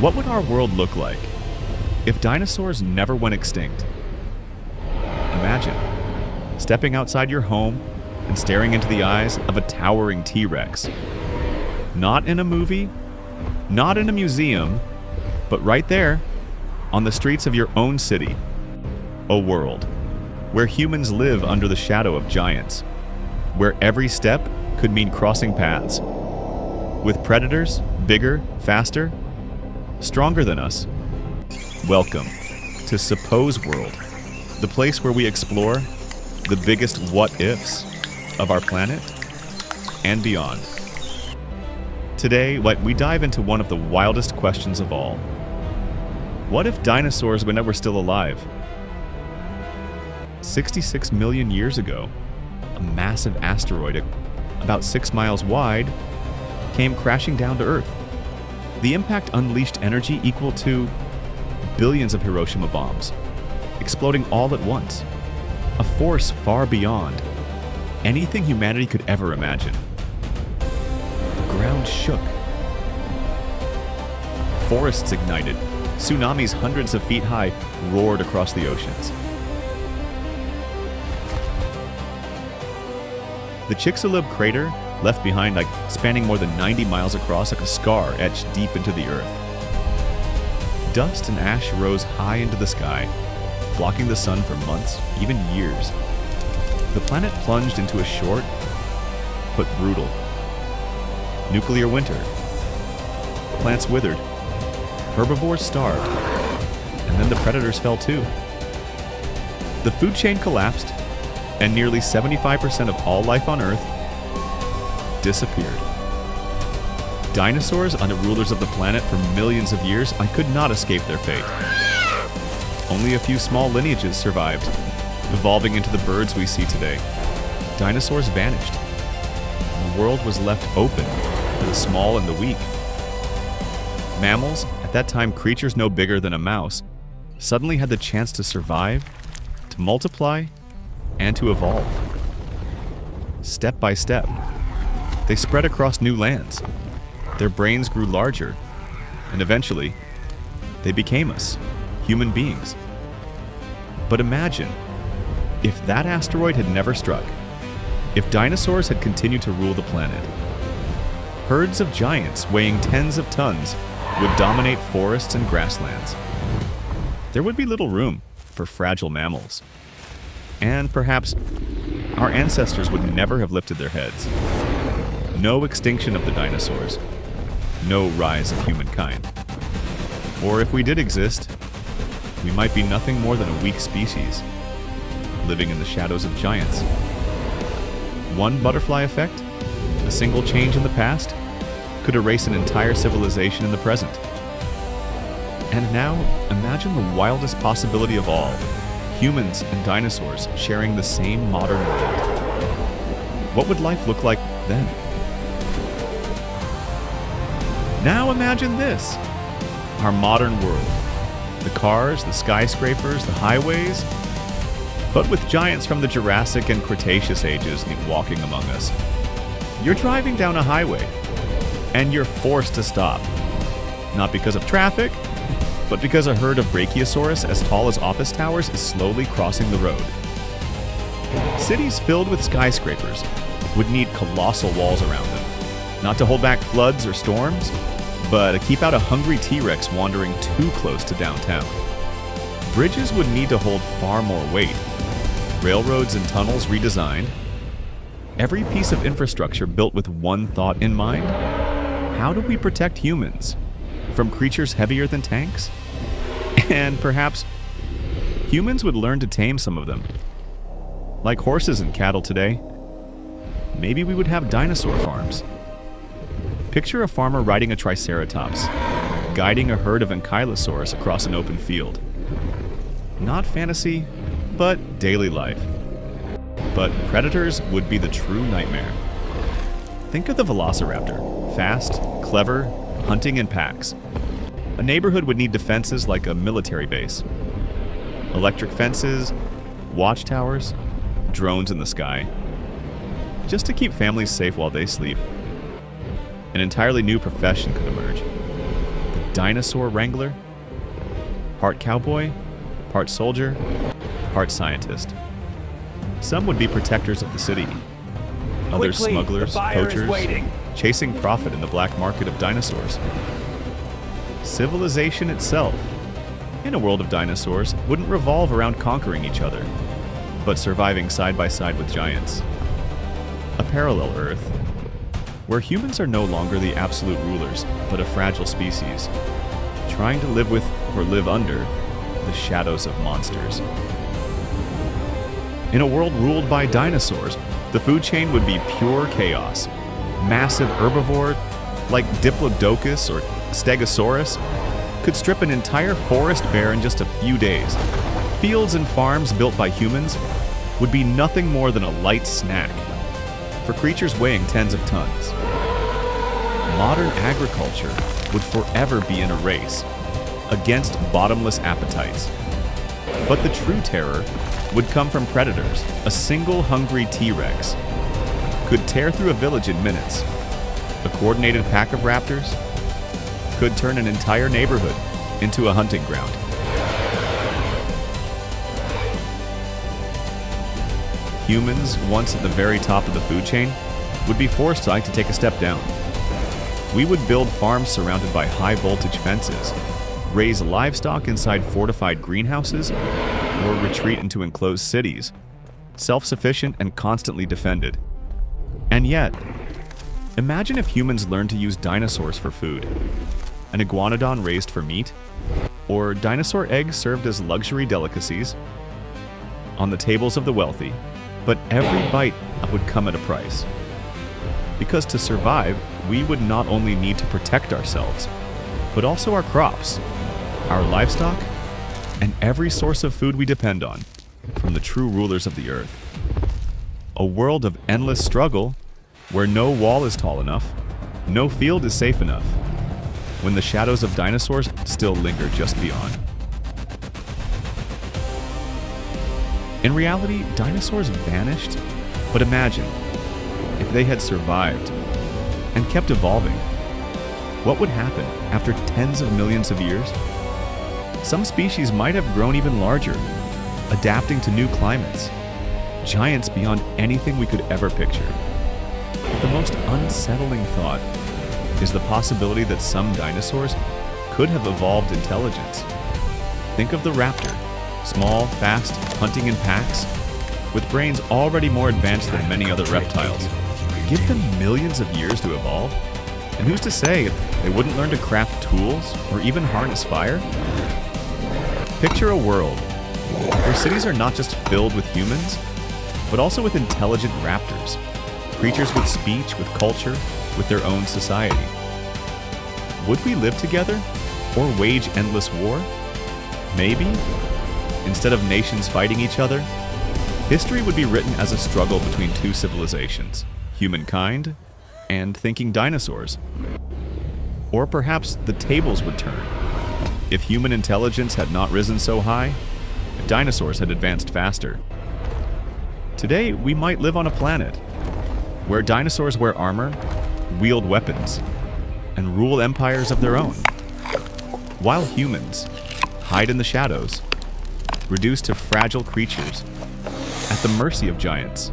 What would our world look like if dinosaurs never went extinct? Imagine stepping outside your home and staring into the eyes of a towering T-Rex. Not in a movie, not in a museum, but right there on the streets of your own city. A world where humans live under the shadow of giants, where every step could mean crossing paths, with predators bigger, faster, stronger than us. Welcome to Suppose World, the place where we explore the biggest what-ifs of our planet and beyond. Today, we dive into one of the wildest questions of all. What if dinosaurs were still alive? 66 million years ago, a massive asteroid about 6 miles wide came crashing down to Earth. The impact unleashed energy equal to billions of Hiroshima bombs, exploding all at once, a force far beyond anything humanity could ever imagine. The ground shook. Forests ignited. Tsunamis hundreds of feet high roared across the oceans. The Chicxulub crater left behind, spanning more than 90 miles across, like a scar etched deep into the earth. Dust and ash rose high into the sky, blocking the sun for months, even years. The planet plunged into a short, but brutal nuclear winter. Plants withered, herbivores starved, and then the predators fell too. The food chain collapsed, and nearly 75% of all life on Earth disappeared. Dinosaurs, under rulers of the planet for millions of years, could not escape their fate. Only a few small lineages survived, evolving into the birds we see today. Dinosaurs vanished, and the world was left open for the small and the weak. Mammals, at that time creatures no bigger than a mouse, suddenly had the chance to survive, to multiply, and to evolve. Step by step, they spread across new lands. Their brains grew larger, and eventually, they became us, human beings. But imagine if that asteroid had never struck, if dinosaurs had continued to rule the planet. Herds of giants weighing tens of tons would dominate forests and grasslands. There would be little room for fragile mammals. And perhaps our ancestors would never have lifted their heads. No extinction of the dinosaurs. No rise of humankind. Or if we did exist, we might be nothing more than a weak species, living in the shadows of giants. One butterfly effect, a single change in the past, could erase an entire civilization in the present. And now, imagine the wildest possibility of all. Humans and dinosaurs sharing the same modern world. What would life look like then? Now imagine this. Our modern world. The cars, the skyscrapers, the highways, but with giants from the Jurassic and Cretaceous ages walking among us. You're driving down a highway, and you're forced to stop. Not because of traffic, but because a herd of Brachiosaurus as tall as office towers is slowly crossing the road. Cities filled with skyscrapers would need colossal walls around them, not to hold back floods or storms, but to keep out a hungry T-Rex wandering too close to downtown. Bridges would need to hold far more weight, railroads and tunnels redesigned, every piece of infrastructure built with one thought in mind: how do we protect humans from creatures heavier than tanks? And perhaps humans would learn to tame some of them. Like horses and cattle today, maybe we would have dinosaur farms. Picture a farmer riding a triceratops, guiding a herd of ankylosaurus across an open field. Not fantasy, but daily life. But predators would be the true nightmare. Think of the velociraptor, fast, clever, hunting in packs. A neighborhood would need defenses like a military base. Electric fences, watchtowers, drones in the sky. Just to keep families safe while they sleep. An entirely new profession could emerge. The dinosaur wrangler, part cowboy, part soldier, part scientist. Some would be protectors of the city, others Quickly, smugglers, the buyer is poachers, waiting. chasing profit in the black market of dinosaurs. Civilization itself, in a world of dinosaurs, wouldn't revolve around conquering each other, but surviving side by side with giants. A parallel Earth, where humans are no longer the absolute rulers, but a fragile species, trying to live with or live under the shadows of monsters. In a world ruled by dinosaurs, the food chain would be pure chaos. Massive herbivore, like Diplodocus or Stegosaurus, could strip an entire forest bare in just a few days. Fields and farms built by humans would be nothing more than a light snack for creatures weighing tens of tons. Modern agriculture would forever be in a race against bottomless appetites. But the true terror would come from predators. A single hungry T-Rex could tear through a village in minutes. A coordinated pack of raptors could turn an entire neighborhood into a hunting ground. Humans, once at the very top of the food chain, would be forced to take a step down. We would build farms surrounded by high-voltage fences, raise livestock inside fortified greenhouses, or retreat into enclosed cities, self-sufficient and constantly defended. And yet, imagine if humans learned to use dinosaurs for food. An iguanodon raised for meat, or dinosaur eggs served as luxury delicacies on the tables of the wealthy. But every bite would come at a price. Because to survive, we would not only need to protect ourselves, but also our crops, our livestock, and every source of food we depend on from the true rulers of the earth. A world of endless struggle where no wall is tall enough, no field is safe enough, when the shadows of dinosaurs still linger just beyond. In reality, dinosaurs vanished, but imagine if they had survived and kept evolving. What would happen after tens of millions of years? Some species might have grown even larger, adapting to new climates, giants beyond anything we could ever picture. But the most unsettling thought is the possibility that some dinosaurs could have evolved intelligence. Think of the raptor, small, fast, hunting in packs, with brains already more advanced than many other reptiles. Give them millions of years to evolve, and who's to say they wouldn't learn to craft tools or even harness fire? Picture a world where cities are not just filled with humans, but also with intelligent raptors, creatures with speech, with culture, with their own society. Would we live together or wage endless war? Maybe. Instead of nations fighting each other, history would be written as a struggle between two civilizations, humankind and thinking dinosaurs. Or perhaps the tables would turn. If human intelligence had not risen so high, if dinosaurs had advanced faster. Today, we might live on a planet where dinosaurs wear armor, wield weapons, and rule empires of their own, while humans hide in the shadows, reduced to fragile creatures at the mercy of giants.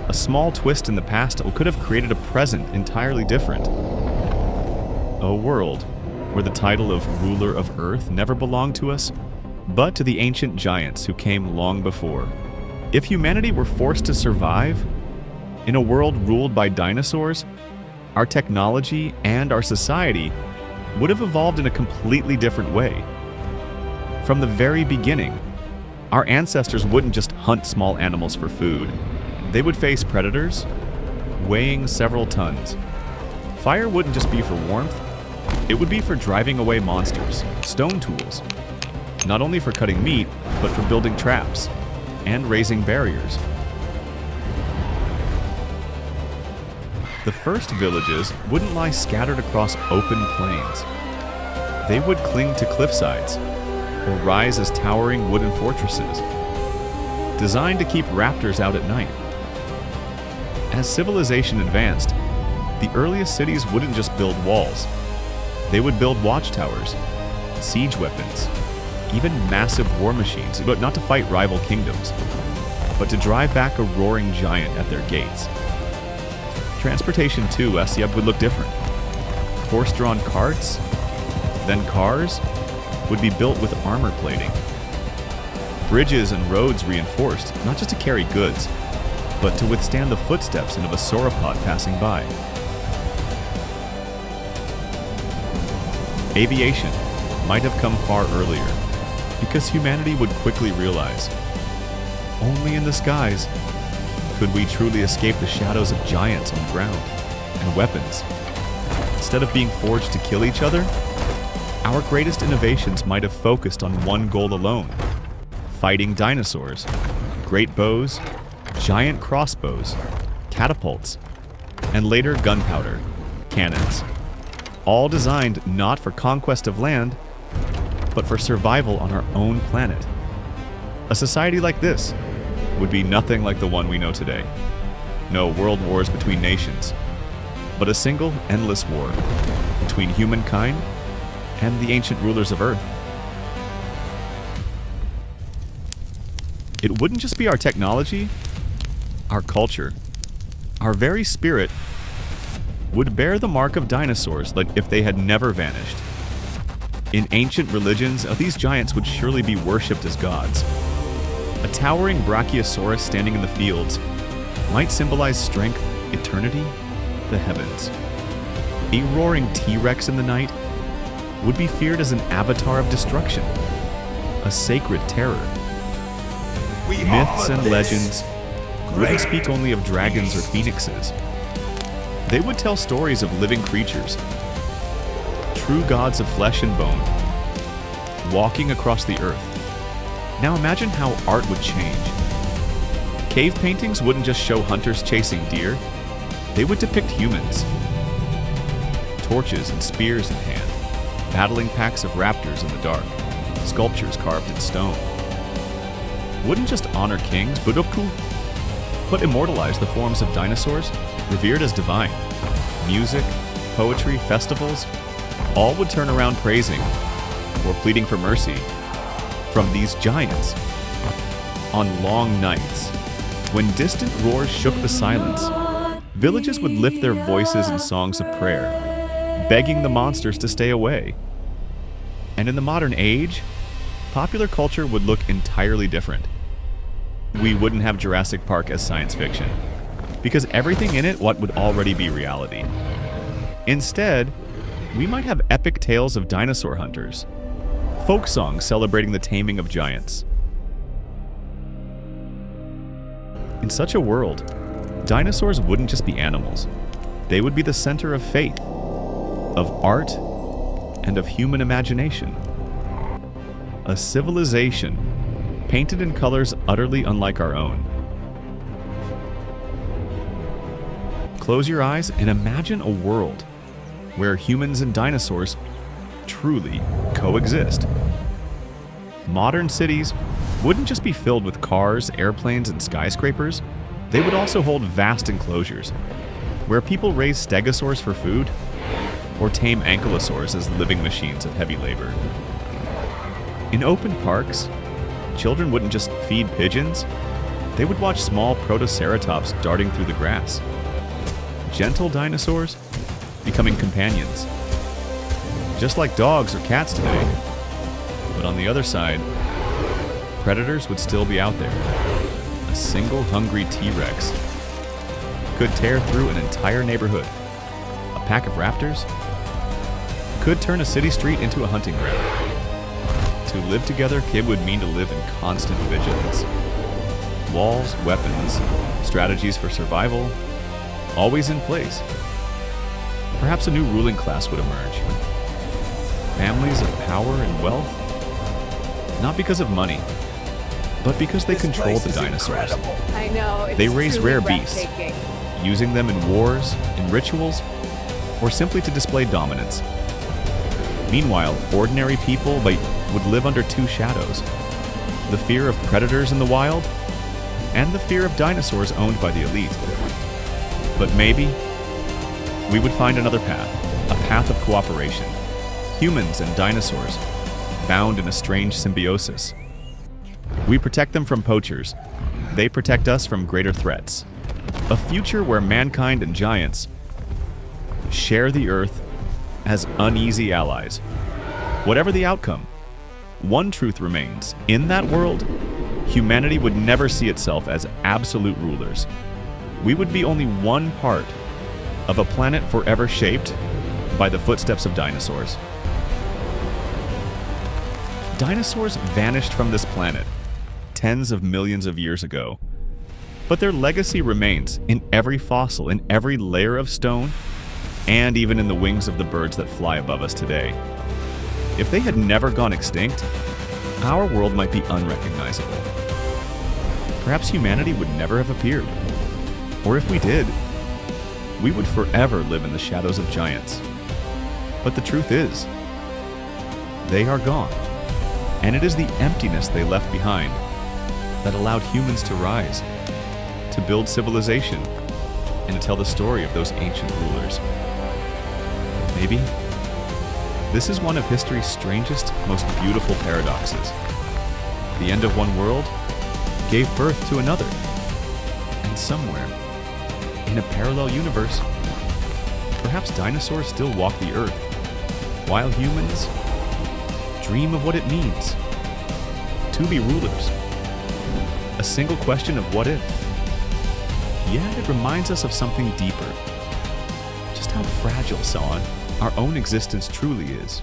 A small twist in the past could have created a present entirely different. A world where the title of ruler of Earth never belonged to us, but to the ancient giants who came long before. If humanity were forced to survive in a world ruled by dinosaurs, our technology and our society would have evolved in a completely different way. From the very beginning, our ancestors wouldn't just hunt small animals for food. They would face predators, weighing several tons. Fire wouldn't just be for warmth, it would be for driving away monsters. Stone tools, not only for cutting meat, but for building traps and raising barriers. The first villages wouldn't lie scattered across open plains. They would cling to cliffsides or rise as towering wooden fortresses, designed to keep raptors out at night. As civilization advanced, the earliest cities wouldn't just build walls. They would build watchtowers, siege weapons, even massive war machines, but not to fight rival kingdoms, but to drive back a roaring giant at their gates. Transportation too, would look different. Horse-drawn carts, then cars, would be built with armor plating. Bridges and roads reinforced, not just to carry goods, but to withstand the footsteps of a sauropod passing by. Aviation might have come far earlier, because humanity would quickly realize, only in the skies could we truly escape the shadows of giants on the ground and weapons. Instead of being forged to kill each other, our greatest innovations might have focused on one goal alone: fighting dinosaurs, great bows, giant crossbows, catapults, and later gunpowder, cannons, all designed not for conquest of land, but for survival on our own planet. A society like this would be nothing like the one we know today. No world wars between nations, but a single, endless war between humankind and the ancient rulers of Earth. It wouldn't just be our technology, our culture, our very spirit would bear the mark of dinosaurs like if they had never vanished. In ancient religions, these giants would surely be worshipped as gods. A towering brachiosaurus standing in the fields might symbolize strength, eternity, the heavens. A roaring T-Rex in the night would be feared as an avatar of destruction, a sacred terror. Myths and legends wouldn't speak only of dragons or phoenixes. They would tell stories of living creatures, true gods of flesh and bone, walking across the earth. Now imagine how art would change. Cave paintings wouldn't just show hunters chasing deer, they would depict humans. Torches and spears in hand, battling packs of raptors in the dark, sculptures carved in stone. Wouldn't just honor kings, but immortalize the forms of dinosaurs, revered as divine. Music, poetry, festivals, all would turn around praising or pleading for mercy from these giants. On long nights, when distant roars shook the silence, villages would lift their voices in songs of prayer, begging the monsters to stay away. And in the modern age, popular culture would look entirely different. We wouldn't have Jurassic Park as science fiction, because everything in it would already be reality. Instead, we might have epic tales of dinosaur hunters, folk songs celebrating the taming of giants. In such a world, dinosaurs wouldn't just be animals. They would be the center of faith, of art, and of human imagination. A civilization painted in colors utterly unlike our own. Close your eyes and imagine a world where humans and dinosaurs truly coexist. Modern cities wouldn't just be filled with cars, airplanes, and skyscrapers. They would also hold vast enclosures where people raise stegosaurs for food or tame ankylosaurs as living machines of heavy labor. In open parks, children wouldn't just feed pigeons, they would watch small protoceratops darting through the grass. Gentle dinosaurs becoming companions, just like dogs or cats today. But on the other side, predators would still be out there. A single hungry T-Rex could tear through an entire neighborhood. A pack of raptors could turn a city street into a hunting ground. To live together, kid would mean to live in constant vigilance. Walls, weapons, strategies for survival, always in place. Perhaps a new ruling class would emerge. Families of power and wealth, not because of money, but because they control the dinosaurs. I know. They raise rare beasts, using them in wars, in rituals, or simply to display dominance. Meanwhile, ordinary people would live under two shadows: the fear of predators in the wild, and the fear of dinosaurs owned by the elite. But maybe we would find another path, a path of cooperation, humans and dinosaurs, bound in a strange symbiosis. We protect them from poachers. They protect us from greater threats. A future where mankind and giants share the Earth as uneasy allies. Whatever the outcome, one truth remains. In that world, humanity would never see itself as absolute rulers. We would be only one part of a planet forever shaped by the footsteps of dinosaurs. Dinosaurs vanished from this planet tens of millions of years ago, but their legacy remains in every fossil, in every layer of stone, and even in the wings of the birds that fly above us today. If they had never gone extinct, our world might be unrecognizable. Perhaps humanity would never have appeared. Or if we did, we would forever live in the shadows of giants. But the truth is, they are gone. And it is the emptiness they left behind that allowed humans to rise, to build civilization, and to tell the story of those ancient rulers. Maybe this is one of history's strangest, most beautiful paradoxes. The end of one world gave birth to another. And somewhere, in a parallel universe, perhaps dinosaurs still walk the earth, while humans dream of what it means to be rulers. A single question of what if. Yet it reminds us of something deeper. Just how fragile, Son, our own existence truly is.